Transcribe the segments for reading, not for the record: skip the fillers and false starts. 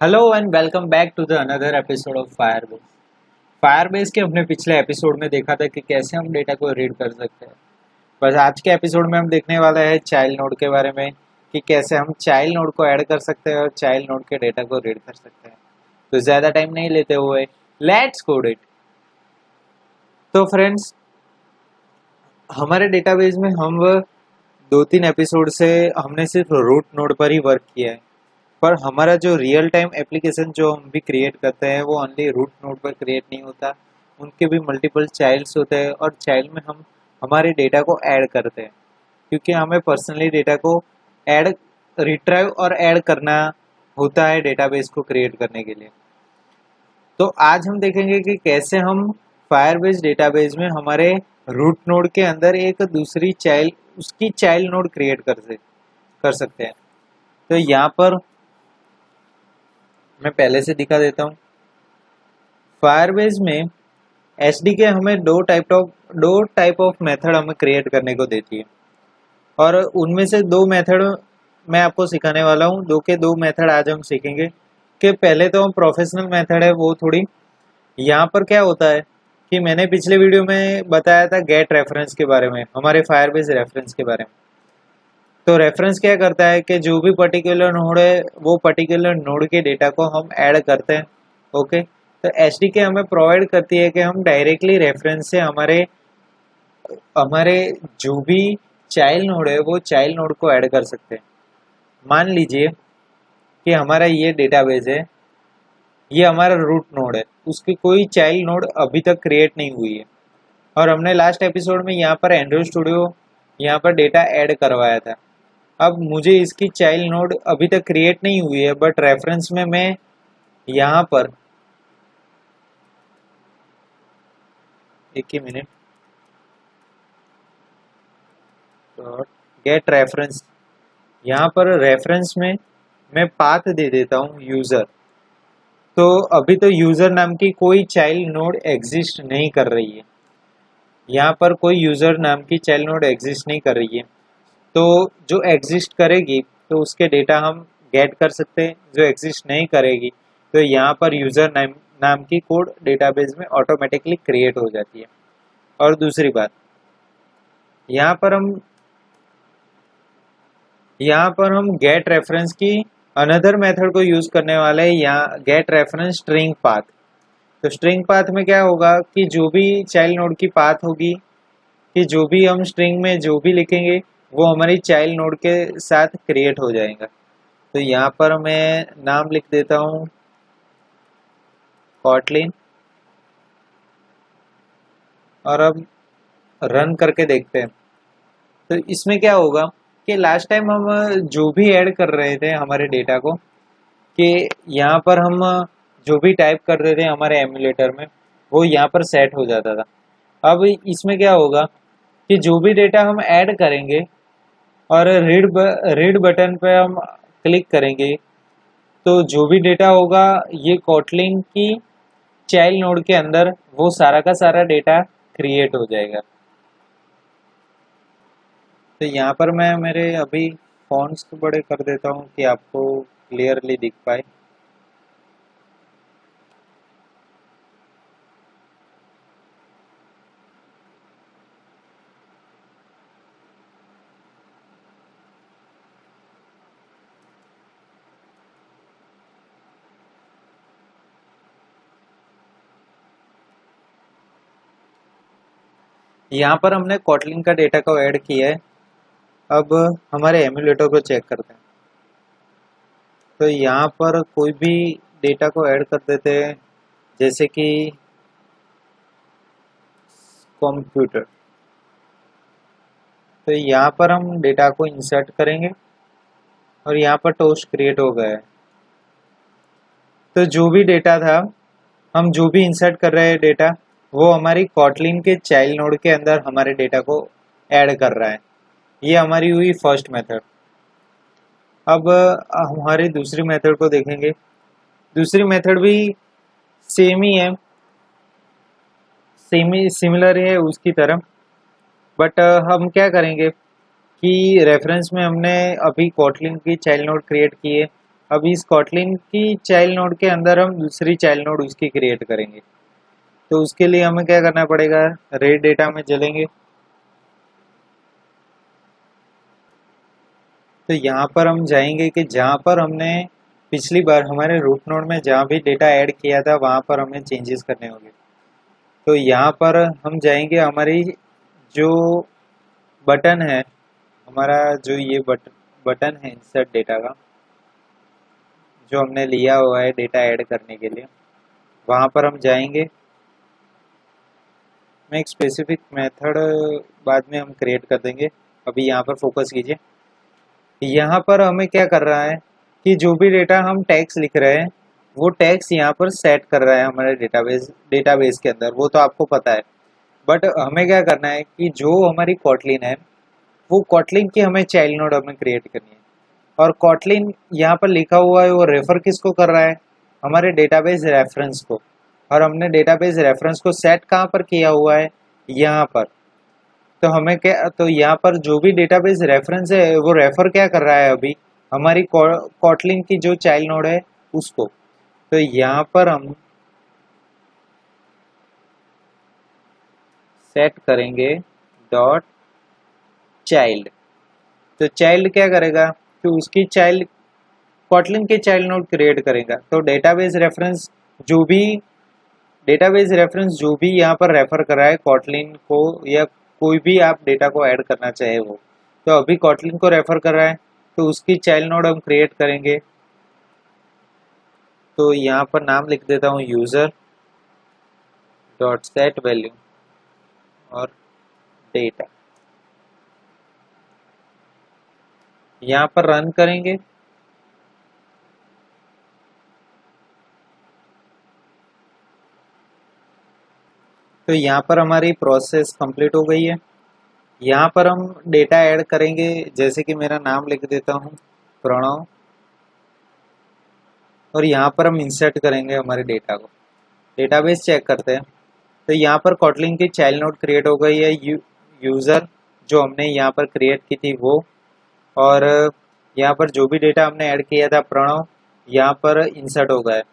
Hello and welcome back to the another episode of Firebase. Firebase के अपने पिछले episode में देखा था कि कैसे हम डेटा को रीड कर सकते हैं। बस आज के एपिसोड में हम देखने वाला है चाइल्ड नोड के बारे में कि कैसे हम चाइल्ड नोड को ऐड कर सकते हैं और चाइल्ड नोड के डेटा को रीड कर सकते हैं। तो ज़्यादा टाइम नहीं लेते हुए लेट्स कोड इट। तो फ्रेंड्स, हमारे डेटाबेस में हम दो तीन एपिसोड से हमने सिर्फ रूट नोड पर ही वर्क किया है, पर हमारा जो रियल टाइम एप्लीकेशन जो हम भी क्रिएट करते हैं वो ओनली रूट नोड पर क्रिएट नहीं होता। उनके भी मल्टीपल चाइल्ड्स होते हैं और चाइल्ड में हम हमारे डेटा को ऐड करते हैं, क्योंकि हमें पर्सनली डेटा को ऐड रिट्राइव और ऐड करना होता है डेटाबेस को क्रिएट करने के लिए। तो आज हम देखेंगे कि कैसे हम फायरबेस डेटाबेस में हमारे रूट नोड के अंदर एक दूसरी चाइल्ड उसकी चाइल्ड नोड क्रिएट कर सकते हैं। तो यहाँ पर मैं पहले से दिखा देता हूँ। फायरबेस में एसडीके हमें दो टाइप ऑफ मेथड हमें क्रिएट करने को देती है, और उनमें से दो मेथड मैं आपको सिखाने वाला हूँ। दो मेथड आज हम सीखेंगे कि पहले तो हम प्रोफेशनल मेथड है वो थोड़ी। यहाँ पर क्या होता है कि मैंने पिछले वीडियो में बताया था गेट रेफरेंस के बारे में, हमारे फायरबेस रेफरेंस के बारे में। तो रेफरेंस क्या करता है कि जो भी पर्टिकुलर नोड है वो पर्टिकुलर नोड के डेटा को हम ऐड करते हैं। ओके, तो एसडीके हमें प्रोवाइड करती है कि हम डायरेक्टली रेफरेंस से हमारे हमारे जो भी चाइल्ड नोड है वो चाइल्ड नोड को ऐड कर सकते हैं। मान लीजिए कि हमारा ये डेटाबेस है, ये हमारा रूट नोड है, उसकी कोई चाइल्ड नोड अभी तक क्रिएट नहीं हुई है, और हमने लास्ट एपिसोड में यहाँ पर एंड्रॉइड स्टूडियो यहाँ पर डेटा ऐड करवाया था। अब मुझे इसकी चाइल्ड नोड अभी तक क्रिएट नहीं हुई है, बट रेफरेंस में मैं यहाँ पर एक ही मिनट, गेट रेफरेंस, यहाँ पर रेफरेंस में मैं पाथ दे देता हूँ यूजर। तो अभी तो यूजर नाम की कोई चाइल्ड नोड एग्जिस्ट नहीं कर रही है, यहाँ पर कोई यूजर नाम की चाइल्ड नोड एग्जिस्ट नहीं कर रही है। तो जो एग्जिस्ट करेगी तो उसके डेटा हम गेट कर सकते हैं, जो एग्जिस्ट नहीं करेगी तो यहाँ पर यूजर नाम की कोड डेटाबेस में ऑटोमेटिकली क्रिएट हो जाती है। और दूसरी बात, यहाँ पर हम गेट रेफरेंस की अनदर मेथड को यूज करने वाले हैं, यहाँ गेट रेफरेंस स्ट्रिंग पाथ। तो स्ट्रिंग पाथ में क्या होगा कि जो भी चाइल्ड नोड की पाथ होगी, कि जो भी हम स्ट्रिंग में जो भी लिखेंगे वो हमारी चाइल्ड नोड के साथ क्रिएट हो जाएगा। तो यहाँ पर मैं नाम लिख देता हूँ कॉटलिन, और अब रन करके देखते हैं। तो इसमें क्या होगा कि लास्ट टाइम हम जो भी ऐड कर रहे थे हमारे डेटा को, कि यहाँ पर हम जो भी टाइप कर रहे थे हमारे एमुलेटर में वो यहाँ पर सेट हो जाता था। अब इसमें क्या होगा कि जो भी डेटा हम ऐड करेंगे और रीड बटन पे हम क्लिक करेंगे, तो जो भी डेटा होगा ये कोटलिन की चाइल्ड नोड के अंदर वो सारा का सारा डेटा क्रिएट हो जाएगा। तो यहाँ पर मैं मेरे अभी फॉन्ट्स को बड़े कर देता हूँ कि आपको क्लियरली दिख पाए। यहाँ पर हमने कोटलिन का डेटा को ऐड किया है। अब हमारे एमुलेटर को चेक करते हैं। तो यहाँ पर कोई भी डेटा को ऐड कर देते हैं, जैसे कि कंप्यूटर। तो यहाँ पर हम डेटा को इंसर्ट करेंगे और यहाँ पर टोस्ट क्रिएट हो गया है। तो जो भी डेटा था, हम जो भी इंसर्ट कर रहे हैं डेटा, वो हमारी कॉटलिन के चाइल्ड नोड के अंदर हमारे डेटा को ऐड कर रहा है। ये हमारी हुई फर्स्ट मेथड। अब हमारी दूसरी मेथड को देखेंगे। दूसरी मेथड भी सेम ही है, सिमिलर है उसकी तरह, बट हम क्या करेंगे कि रेफरेंस में हमने अभी कोटलिन की चाइल्ड नोड क्रिएट की है, अब इस कॉटलिन की चाइल्ड नोड के अंदर हम दूसरी चाइल्ड नोड उसकी क्रिएट करेंगे। तो उसके लिए हमें क्या करना पड़ेगा, रेड डेटा में चलेंगे। तो यहाँ पर हम जाएंगे कि जहाँ पर हमने पिछली बार हमारे रूट नोड में जहाँ भी डेटा ऐड किया था वहाँ पर हमें चेंजेस करने होंगे। तो यहाँ पर हम जाएंगे, हमारी जो बटन है, हमारा जो ये बटन है इंसर्ट डेटा का, जो हमने लिया हुआ है डेटा ऐड करने के लिए, वहाँ पर हम जाएंगे। मैं एक स्पेसिफिक मेथड बाद में हम क्रिएट कर देंगे, अभी यहाँ पर फोकस कीजिए। यहाँ पर हमें क्या कर रहा है कि जो भी डेटा हम टैग्स लिख रहे हैं वो टैग्स यहाँ पर सेट कर रहा है हमारे डेटाबेस के अंदर, वो तो आपको पता है। बट हमें क्या करना है कि जो हमारी कॉटलिन है वो कॉटलिन की हमें चाइल्ड नोड हमें क्रिएट करनी है। और कॉटलिन यहाँ पर लिखा हुआ है वो रेफर किसको कर रहा है, हमारे डेटाबेस रेफरेंस को। और हमने डेटाबेस रेफरेंस को सेट कहाँ पर किया हुआ है, यहाँ पर। तो हमें क्या, तो यहाँ पर जो भी डेटाबेस रेफरेंस है वो रेफर क्या कर रहा है अभी, हमारी कॉटलिन की जो चाइल्ड नोड है उसको। तो यहाँ पर हम सेट करेंगे डॉट चाइल्ड। तो चाइल्ड क्या करेगा कि उसकी चाइल्ड कॉटलिन के चाइल्ड नोड क्रिएट करेगा। तो डेटाबेस रेफरेंस जो भी यहाँ पर रेफर कर रहा है कॉटलिन को, या कोई भी आप डेटा को ऐड करना चाहे वो, तो अभी कॉटलिन को रेफर कर रहा है तो उसकी चाइल्ड नोड हम क्रिएट करेंगे। तो यहाँ पर नाम लिख देता हूँ यूजर डॉट सेट वैल्यू और डेटा। यहाँ पर रन करेंगे। तो यहाँ पर हमारी प्रोसेस कंप्लीट हो गई है। यहाँ पर हम डेटा ऐड करेंगे, जैसे कि मेरा नाम लिख देता हूँ प्रणव, और यहाँ पर हम इंसर्ट करेंगे हमारे डेटा को। डेटाबेस चेक करते हैं। तो यहाँ पर कॉटलिन की चाइल्ड नोड क्रिएट हो गई है, यूज़र जो हमने यहाँ पर क्रिएट की थी वो, और यहाँ पर जो भी डेटा हमने ऐड किया था प्रणव, यहाँ पर इंसर्ट हो गया।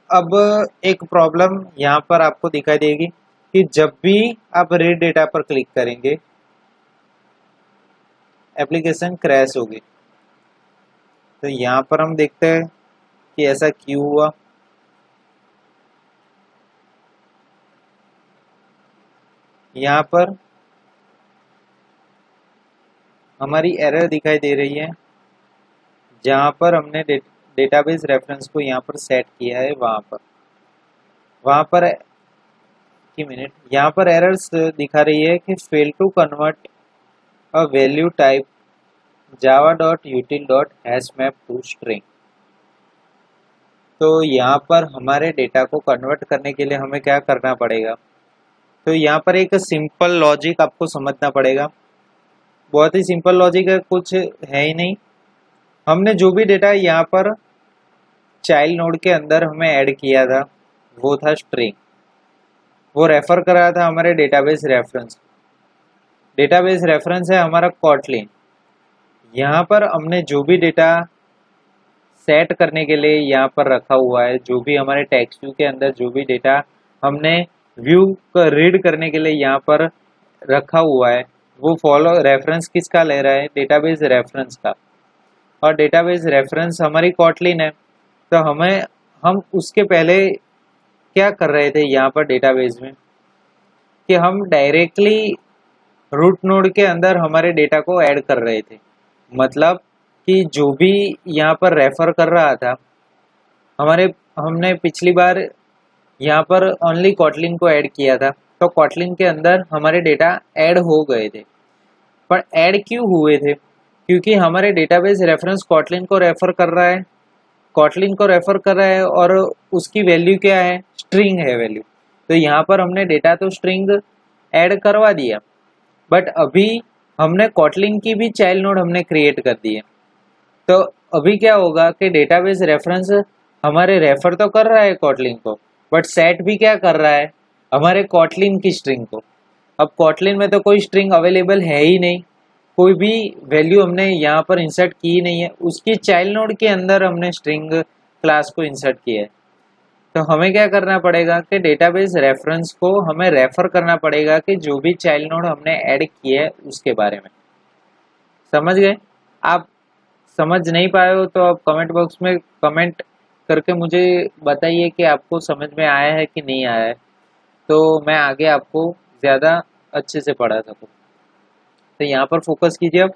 अब एक प्रॉब्लम यहाँ पर आपको दिखाई देगी कि जब भी आप रीड डेटा पर क्लिक करेंगे एप्लीकेशन क्रैश होगी। तो यहाँ पर हम देखते हैं कि ऐसा क्यों हुआ। यहाँ पर हमारी एरर दिखाई दे रही है, जहाँ पर हमने डेटाबेस रेफरेंस को यहाँ पर सेट किया है वहाँ पर की मिनट यहाँ पर एरर्स दिखा रही है कि fail to convert a value type java.util.hashmap to string. तो यहाँ पर हमारे डेटा को कन्वर्ट करने के लिए हमें क्या करना पड़ेगा, तो यहाँ पर एक सिंपल लॉजिक आपको समझना पड़ेगा। बहुत ही सिंपल लॉजिक है, कुछ है ही नहीं। हमने जो भी डेटा यहाँ पर चाइल्ड नोड के अंदर हमें ऐड किया था वो था स्ट्रिंग, वो रेफर कर रहा था हमारे डेटाबेस रेफरेंस। डेटाबेस रेफरेंस है हमारा कॉटलिन। यहाँ पर हमने जो भी डेटा सेट करने के लिए यहाँ पर रखा हुआ है, जो भी हमारे टेक्स्ट व्यू के अंदर जो भी डेटा हमने व्यू का रीड करने के लिए यहाँ पर रखा हुआ है, वो फॉलो रेफरेंस किसका ले रहा है, डेटाबेस रेफरेंस का। और डेटाबेस रेफरेंस हमारी कॉटलिन है। तो हम उसके पहले क्या कर रहे थे यहाँ पर डेटाबेस में कि हम डायरेक्टली रूट नोड के अंदर हमारे डेटा को ऐड कर रहे थे। मतलब कि जो भी यहाँ पर रेफर कर रहा था हमने पिछली बार यहाँ पर ओनली कॉटलिन को ऐड किया था, तो कॉटलिन के अंदर हमारे डेटा ऐड हो गए थे। पर ऐड क्यों हुए थे, क्योंकि हमारे डेटाबेस रेफरेंस कॉटलिन को रेफर कर रहा है, और उसकी वैल्यू क्या है, स्ट्रिंग है वैल्यू। तो यहाँ पर हमने डेटा तो स्ट्रिंग ऐड करवा दिया, बट अभी हमने कॉटलिन की भी चाइल्ड नोड हमने क्रिएट कर दी है। तो अभी क्या होगा कि डेटाबेस रेफरेंस हमारे रेफर तो कर रहा है कॉटलिन को, बट सेट भी क्या कर रहा है, हमारे कॉटलिन की स्ट्रिंग को। अब कॉटलिन में तो कोई स्ट्रिंग अवेलेबल है ही नहीं, कोई भी वैल्यू हमने यहाँ पर इंसर्ट की नहीं है, उसकी चाइल्ड नोड के अंदर हमने स्ट्रिंग क्लास को इंसर्ट किया है। तो हमें क्या करना पड़ेगा कि डेटाबेस रेफरेंस को हमें रेफर करना पड़ेगा कि जो भी चाइल्ड नोड हमने ऐड किया है उसके बारे में। समझ गए? आप समझ नहीं पाए हो तो आप कमेंट बॉक्स में कमेंट करके मुझे बताइए कि आपको समझ में आया है कि नहीं आया है, तो मैं आगे आपको ज़्यादा अच्छे से पढ़ा सकूँ। तो यहाँ पर फोकस कीजिए अब।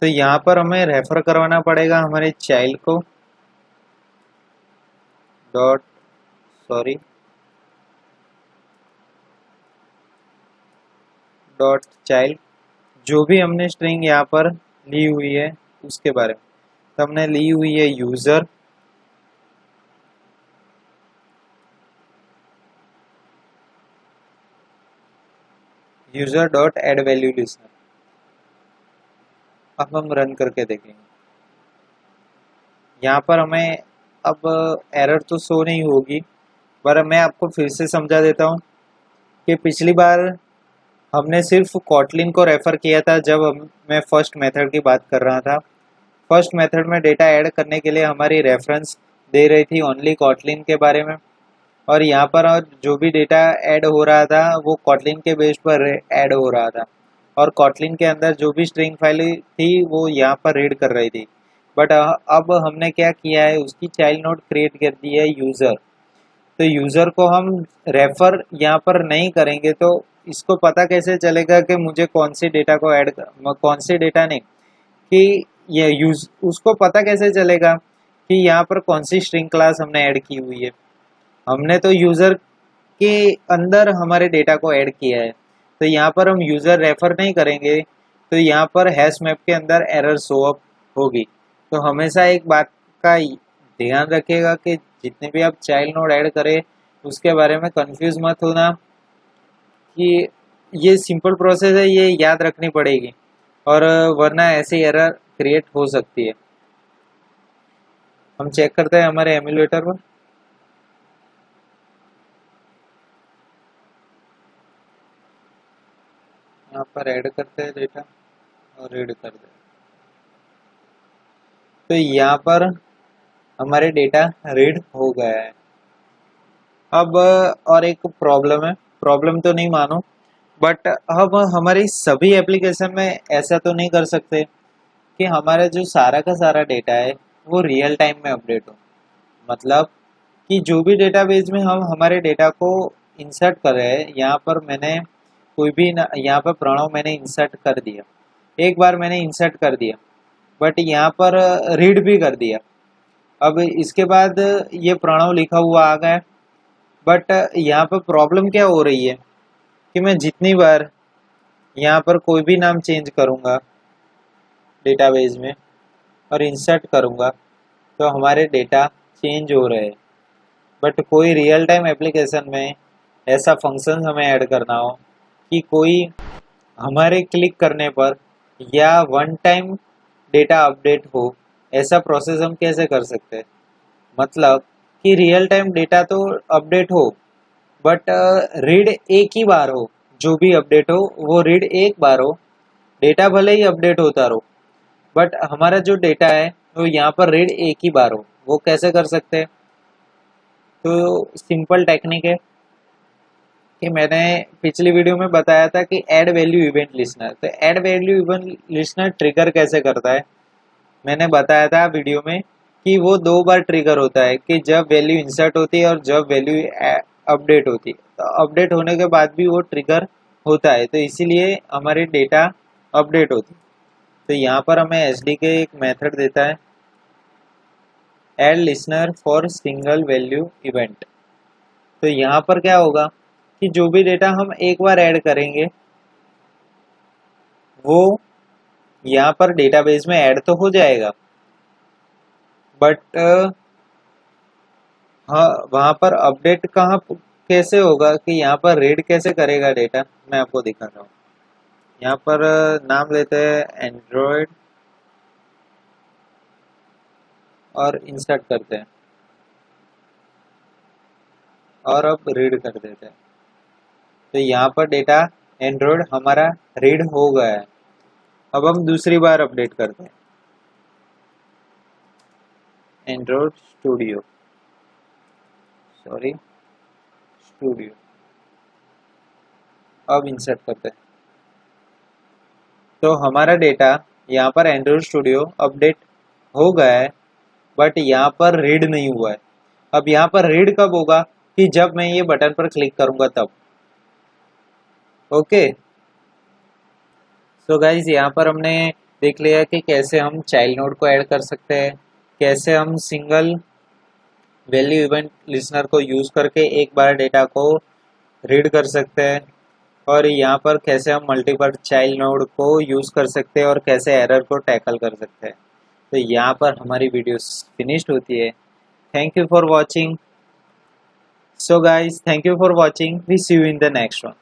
तो यहाँ पर हमें रेफर करवाना पड़ेगा हमारे चाइल्ड को, डॉट सॉरी डॉट चाइल्ड, जो भी हमने स्ट्रिंग यहाँ पर ली हुई है उसके बारे में। तो हमने ली हुई है user, user dot add value listener. अब हम रन करके देखेंगे। यहाँ पर हमें अब एरर तो शो नहीं होगी, पर मैं आपको फिर से समझा देता हूँ कि पिछली बार हमने सिर्फ कॉटलिन को रेफर किया था जब मैं फर्स्ट मेथड की बात कर रहा था। फर्स्ट मेथड में डेटा ऐड करने के लिए हमारी रेफरेंस दे रही थी ओनली कॉटलिन के बारे में, और यहाँ पर जो भी डेटा ऐड हो रहा था वो कॉटलिन के बेस पर ऐड हो रहा था, और कॉटलिन के अंदर जो भी स्ट्रिंग फाइल थी वो यहाँ पर रीड कर रही थी। बट अब हमने क्या किया है, उसकी चाइल्ड नोड क्रिएट कर दी है यूज़र। तो यूज़र को हम रेफर यहाँ पर नहीं करेंगे तो इसको पता कैसे चलेगा कि मुझे कौन सी डेटा को ऐड, कौन सी डेटा नहीं, कि ये यूज उसको पता कैसे चलेगा कि यहाँ पर कौन सी स्ट्रिंग क्लास हमने ऐड की हुई है। हमने तो यूज़र के अंदर हमारे डेटा को ऐड किया है, तो यहाँ पर हम यूज़र रेफर नहीं करेंगे, तो यहाँ पर हैश मैप के अंदर एरर शो अप होगी। तो हमेशा एक बात का ध्यान रखिएगा कि जितने भी आप चाइल्ड नोड ऐड करें उसके बारे में कंफ्यूज मत होना, कि ये सिंपल प्रोसेस है, ये याद रखनी पड़ेगी, और वरना ऐसी एरर क्रिएट हो सकती है। हम चेक करते हैं हमारे एमुलेटर पर। यहाँ पर ऐड करते हैं डेटा और रीड करते हैं। तो यहाँ पर हमारे डेटा रीड हो गया है। अब और एक प्रॉब्लम है, प्रॉब्लम तो नहीं मानो, बट अब हमारी सभी एप्लीकेशन में ऐसा तो नहीं कर सकते कि हमारा जो सारा का सारा डेटा है वो रियल टाइम में अपडेट हो। मतलब कि जो भी डेटाबेस में हम हमारे डेटा को इंसर्ट कर रहे हैं, यहाँ पर मैंने कोई भी यहाँ पर प्रणव मैंने इंसर्ट कर दिया, एक बार मैंने इंसर्ट कर दिया, बट यहाँ पर रीड भी कर दिया। अब इसके बाद ये प्रणव लिखा हुआ आ गया, बट यहाँ पर प्रॉब्लम क्या हो रही है कि मैं जितनी बार यहाँ पर कोई भी नाम चेंज करूँगा डेटाबेस में और इंसर्ट करूँगा तो हमारे डेटा चेंज हो रहे हैं। बट कोई रियल टाइम एप्लीकेशन में ऐसा फंक्शन हमें ऐड करना हो कि कोई हमारे क्लिक करने पर या वन टाइम डेटा अपडेट हो, ऐसा प्रोसेस हम कैसे कर सकते हैं? मतलब कि रियल टाइम डेटा तो अपडेट हो, बट रीड एक ही बार हो, जो भी अपडेट हो वो रीड एक बार हो, डेटा भले ही अपडेट होता रहो, बट हमारा जो डेटा है वो यहाँ पर रीड एक ही बार हो। वो कैसे कर सकते हैं? तो सिंपल टेक्निक है कि मैंने पिछली वीडियो में बताया था कि ऐड वैल्यू इवेंट लिस्नर। तो add value event listener trigger कैसे करता है, मैंने बताया था वीडियो में कि वो दो बार ट्रिगर होता है, कि जब वैल्यू इंसर्ट होती है और जब वैल्यू अपडेट होती है। तो अपडेट होने के बाद भी वो ट्रिगर होता है, तो इसीलिए हमारे डेटा अपडेट होती है। तो यहाँ पर हमें एसडीके एक मेथड देता है, add listener for single value event. तो यहाँ पर क्या होगा कि जो भी डेटा हम एक बार ऐड करेंगे वो यहाँ पर डेटाबेस में ऐड तो हो जाएगा, बट हाँ वहाँ पर अपडेट कहाँ कैसे होगा, कि यहाँ पर रीड कैसे करेगा डेटा, मैं आपको दिखाता हूँ। यहाँ पर नाम लेते हैं एंड्रॉयड और इंसर्ट करते हैं और अब रीड कर देते हैं। तो यहाँ पर डेटा एंड्रॉयड हमारा रीड हो गया है। अब हम दूसरी बार अपडेट करते हैं एंड्रॉयड स्टूडियो, सॉरी स्टूडियो। अब इंसर्ट करते हैं तो हमारा डेटा यहाँ पर एंड्रॉयड स्टूडियो अपडेट हो गया है, बट यहाँ पर रीड नहीं हुआ है। अब यहाँ पर रीड कब होगा कि जब मैं ये बटन पर क्लिक करूंगा तब। ओके, सो गाइज यहाँ पर हमने देख लिया कि कैसे हम चाइल्ड नोड को ऐड कर सकते हैं, कैसे हम सिंगल वैल्यू इवेंट लिसनर को यूज करके एक बार डेटा को रीड कर सकते हैं, और यहाँ पर कैसे हम मल्टीपल चाइल्ड नोड को यूज कर सकते हैं और कैसे एरर को टैकल कर सकते हैं। तो यहाँ पर हमारी वीडियो फिनिश्ड होती है। Thank you for watching. So guys, thank you for watching, we see you in the next one.